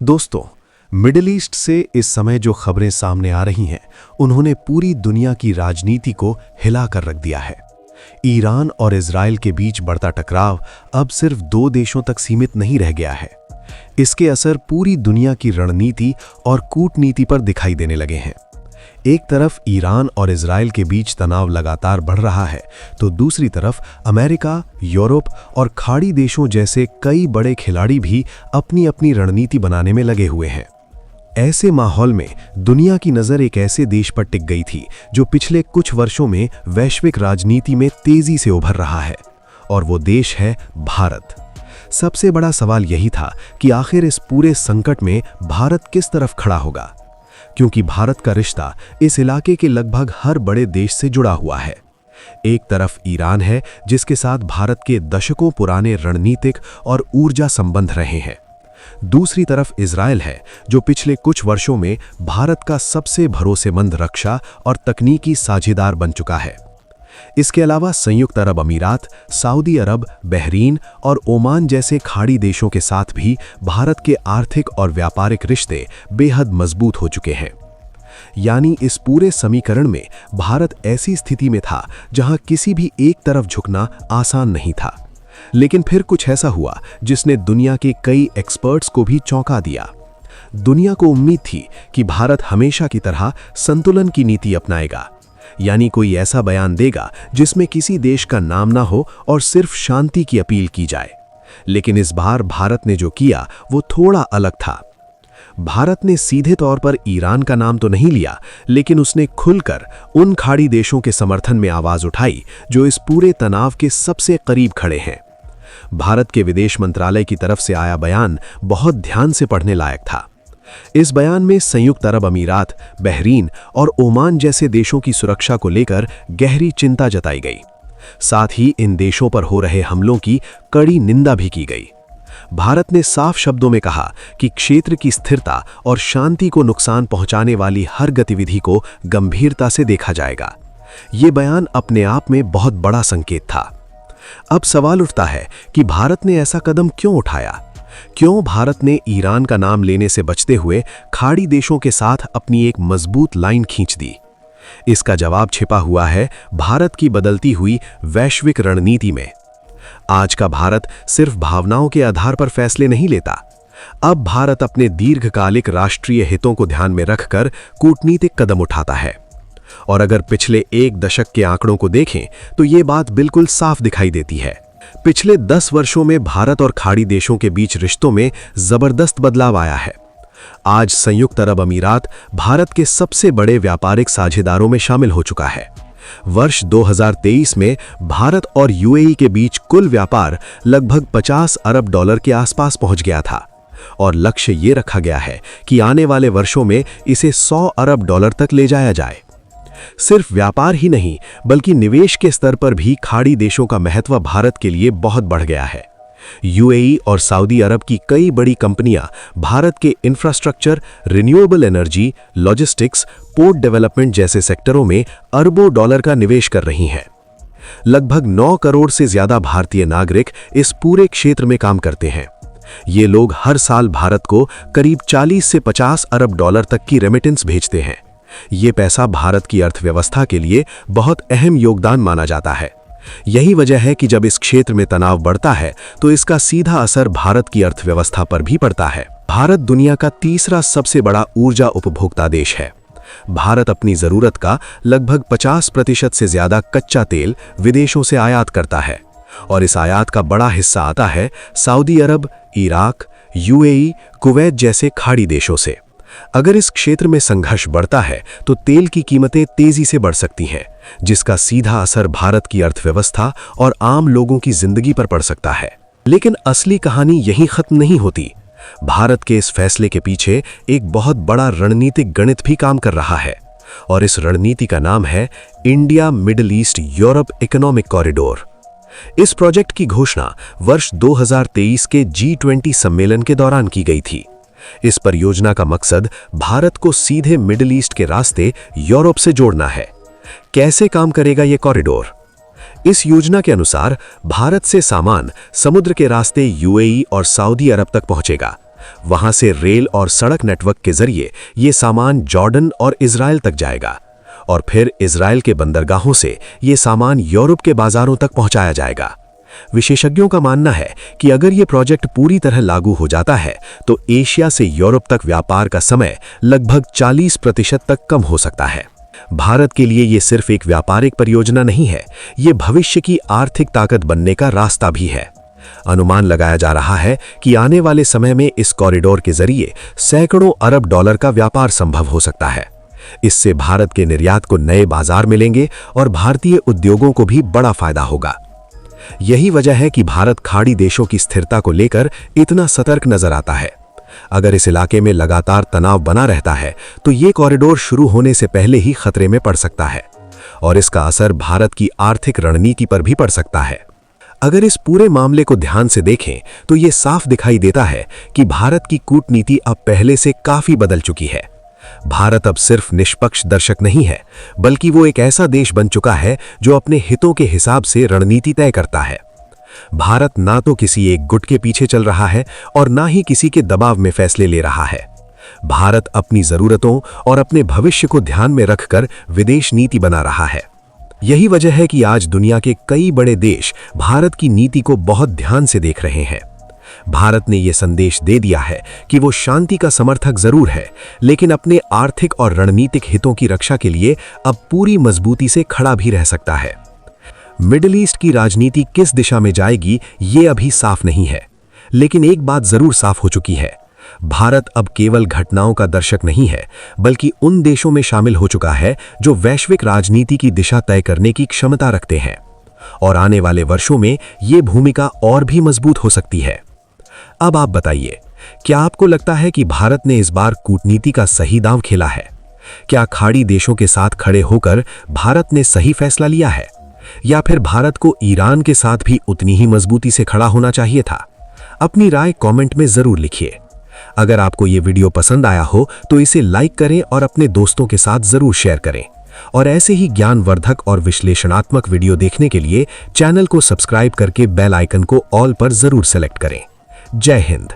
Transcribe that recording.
दोस्तों, middle east से इस समय जो खबरें सामने आ रही हैं, उन्होंने पूरी दुनिया की राजनीति को हिला कर रख दिया है। ईरान और इजराइल के बीच बढ़ता टकराव अब सिर्फ दो देशों तक सीमित नहीं रह गया है। इसके असर पूरी दुनिया की रणनीति और कूटनीति पर दिखाई देने लगे हैं। एक तरफ ईरान और इजराइल के बीच तनाव लगातार बढ़ रहा है, तो दूसरी तरफ अमेरिका, यूरोप और खाड़ी देशों जैसे कई बड़े खिलाड़ी भी अपनी अपनी रणनीति बनाने में लगे हुए हैं। ऐसे माहौल में दुनिया की नज़र एक ऐसे देश पर टिक गई थी जो पिछले कुछ वर्षों में वैश्विक राजनीति में तेजी से उभर रहा है, और वो देश है भारत। सबसे बड़ा सवाल यही था कि आखिर इस पूरे संकट में भारत किस तरफ खड़ा होगा, क्योंकि भारत का रिश्ता इस इलाके के लगभग हर बड़े देश से जुड़ा हुआ है। एक तरफ ईरान है, जिसके साथ भारत के दशकों पुराने रणनीतिक और ऊर्जा संबंध रहे हैं। दूसरी तरफ इजराइल है, जो पिछले कुछ वर्षों में भारत का सबसे भरोसेमंद रक्षा और तकनीकी साझेदार बन चुका है। इसके अलावा संयुक्त अरब अमीरात, सऊदी अरब, बहरीन और ओमान जैसे खाड़ी देशों के साथ भी भारत के आर्थिक और व्यापारिक रिश्ते बेहद मजबूत हो चुके हैं। यानी इस पूरे समीकरण में भारत ऐसी स्थिति में था जहां किसी भी एक तरफ झुकना आसान नहीं था। लेकिन फिर कुछ ऐसा हुआ जिसने दुनिया के कई एक्सपर्ट्स को भी चौंका दिया। दुनिया को उम्मीद थी कि भारत हमेशा की तरह संतुलन की नीति अपनाएगा, यानी कोई ऐसा बयान देगा जिसमें किसी देश का नाम ना हो और सिर्फ शांति की अपील की जाए। लेकिन इस बार भारत ने जो किया वो थोड़ा अलग था। भारत ने सीधे तौर पर ईरान का नाम तो नहीं लिया, लेकिन उसने खुलकर उन खाड़ी देशों के समर्थन में आवाज उठाई जो इस पूरे तनाव के सबसे करीब खड़े हैं। भारत के विदेश मंत्रालय की तरफ से आया बयान बहुत ध्यान से पढ़ने लायक था। इस बयान में संयुक्त अरब अमीरात, बहरीन और ओमान जैसे देशों की सुरक्षा को लेकर गहरी चिंता जताई गई। साथ ही इन देशों पर हो रहे हमलों की कड़ी निंदा भी की गई। भारत ने साफ शब्दों में कहा कि क्षेत्र की स्थिरता और शांति को नुकसान पहुंचाने वाली हर गतिविधि को गंभीरता से देखा जाएगा। ये बयान अपने आप में बहुत बड़ा संकेत था। अब सवाल उठता है कि भारत ने ऐसा कदम क्यों उठाया? क्यों भारत ने ईरान का नाम लेने से बचते हुए खाड़ी देशों के साथ अपनी एक मजबूत लाइन खींच दी? इसका जवाब छिपा हुआ है भारत की बदलती हुई वैश्विक रणनीति में। आज का भारत सिर्फ भावनाओं के आधार पर फैसले नहीं लेता। अब भारत अपने दीर्घकालिक राष्ट्रीय हितों को ध्यान में रखकर कूटनीतिक कदम उठाता है। और अगर पिछले एक दशक के आंकड़ों को देखें तो ये बात बिल्कुल साफ दिखाई देती है। पिछले 10 वर्षों में भारत और खाड़ी देशों के बीच रिश्तों में जबरदस्त बदलाव आया है। आज संयुक्त अरब अमीरात भारत के सबसे बड़े व्यापारिक साझेदारों में शामिल हो चुका है। वर्ष 2023 में भारत और यूएई के बीच कुल व्यापार लगभग 50 अरब डॉलर के आसपास पहुंच गया था, और लक्ष्य ये रखा गया है कि आने वाले वर्षों में इसे 100 अरब डॉलर तक ले जाया जाए। सिर्फ व्यापार ही नहीं, बल्कि निवेश के स्तर पर भी खाड़ी देशों का महत्व भारत के लिए बहुत बढ़ गया है। यूएई और सऊदी अरब की कई बड़ी कंपनियां भारत के infrastructure, renewable energy, logistics, port development जैसे सेक्टरों में अरबों डॉलर का निवेश कर रही हैं। लगभग 9 करोड़ से ज्यादा भारतीय नागरिक इस पूरे क्षेत्र में काम करते हैं। ये लोग हर साल भारत को करीब 40 से 50 अरब डॉलर तक की रेमिटेंस भेजते हैं। ये पैसा भारत की अर्थव्यवस्था के लिए बहुत अहम योगदान माना जाता है। यही वजह है कि जब इस क्षेत्र में तनाव बढ़ता है तो इसका सीधा असर भारत की अर्थव्यवस्था पर भी पड़ता है। भारत दुनिया का तीसरा सबसे बड़ा ऊर्जा उपभोक्ता देश है। भारत अपनी जरूरत का लगभग 50% से ज्यादा कच्चा तेल विदेशों से आयात करता है, और इस आयात का बड़ा हिस्सा आता है सऊदी अरब, इराक, यूएई, कुवैत जैसे खाड़ी देशों से। अगर इस क्षेत्र में संघर्ष बढ़ता है तो तेल की कीमतें तेजी से बढ़ सकती हैं, जिसका सीधा असर भारत की अर्थव्यवस्था और आम लोगों की जिंदगी पर पड़ सकता है। लेकिन असली कहानी यहीं खत्म नहीं होती। भारत के इस फैसले के पीछे एक बहुत बड़ा रणनीतिक गणित भी काम कर रहा है, और इस रणनीति का नाम है India middle east Europe economic corridor. इस प्रोजेक्ट की घोषणा वर्ष 2023 के G20 सम्मेलन के दौरान की गई थी। इस परियोजना का मकसद भारत को सीधे मिडिल ईस्ट के रास्ते यूरोप से जोड़ना है। कैसे काम करेगा ये कॉरिडोर? इस योजना के अनुसार भारत से सामान समुद्र के रास्ते यूएई और सऊदी अरब तक पहुंचेगा, वहां से रेल और सड़क नेटवर्क के जरिए ये सामान जॉर्डन और इजराइल तक जाएगा और फिर इजराइल के बंदरगाहों से ये सामान यूरोप के बाजारों तक पहुंचाया जाएगा। विशेषज्ञों का मानना है कि अगर ये प्रोजेक्ट पूरी तरह लागू हो जाता है तो एशिया से यूरोप तक व्यापार का समय लगभग 40% तक कम हो सकता है। भारत के लिए ये सिर्फ एक व्यापारिक परियोजना नहीं है, ये भविष्य की आर्थिक ताकत बनने का रास्ता भी है। अनुमान लगाया जा रहा है कि आने वाले समय में इस कॉरिडोर के जरिए सैकड़ों अरब डॉलर का व्यापार संभव हो सकता है। इससे भारत के निर्यात को नए बाजार मिलेंगे और भारतीय उद्योगों को भी बड़ा फायदा होगा। यही वजह है कि भारत खाड़ी देशों की स्थिरता को लेकर इतना सतर्क नजर आता है। अगर इस इलाके में लगातार तनाव बना रहता है तो ये कॉरिडोर शुरू होने से पहले ही खतरे में पड़ सकता है और इसका असर भारत की आर्थिक रणनीति पर भी पड़ सकता है। अगर इस पूरे मामले को ध्यान से देखें तो ये साफ दिखाई देता है कि भारत की कूटनीति अब पहले से काफी बदल चुकी है। भारत अब सिर्फ निष्पक्ष दर्शक नहीं है, बल्कि वो एक ऐसा देश बन चुका है जो अपने हितों के हिसाब से रणनीति तय करता है। भारत ना तो किसी एक गुट के पीछे चल रहा है और ना ही किसी के दबाव में फैसले ले रहा है। भारत अपनी जरूरतों और अपने भविष्य को ध्यान में रखकर विदेश नीति बना रहा है। यही वजह है कि आज दुनिया के कई बड़े देश भारत की नीति को बहुत ध्यान से देख रहे हैं। भारत ने यह संदेश दे दिया है कि वो शांति का समर्थक जरूर है, लेकिन अपने आर्थिक और रणनीतिक हितों की रक्षा के लिए अब पूरी मजबूती से खड़ा भी रह सकता है। मिडिल ईस्ट की राजनीति किस दिशा में जाएगी ये अभी साफ नहीं है, लेकिन एक बात जरूर साफ हो चुकी है। भारत अब केवल घटनाओं का दर्शक नहीं है, बल्कि उन देशों में शामिल हो चुका है जो वैश्विक राजनीति की दिशा तय करने की क्षमता रखते हैं और आने वाले वर्षों में ये भूमिका और भी मजबूत हो सकती है। अब आप बताइए, क्या आपको लगता है कि भारत ने इस बार कूटनीति का सही दांव खेला है? क्या खाड़ी देशों के साथ खड़े होकर भारत ने सही फैसला लिया है, या फिर भारत को ईरान के साथ भी उतनी ही मजबूती से खड़ा होना चाहिए था? अपनी राय कमेंट में जरूर लिखिए। अगर आपको ये वीडियो पसंद आया हो तो इसे लाइक करें और अपने दोस्तों के साथ जरूर शेयर करें और ऐसे ही ज्ञानवर्धक और विश्लेषणात्मक वीडियो देखने के लिए चैनल को सब्सक्राइब करके बेल आइकन को ऑल पर जरूर सेलेक्ट करें। जय हिंद।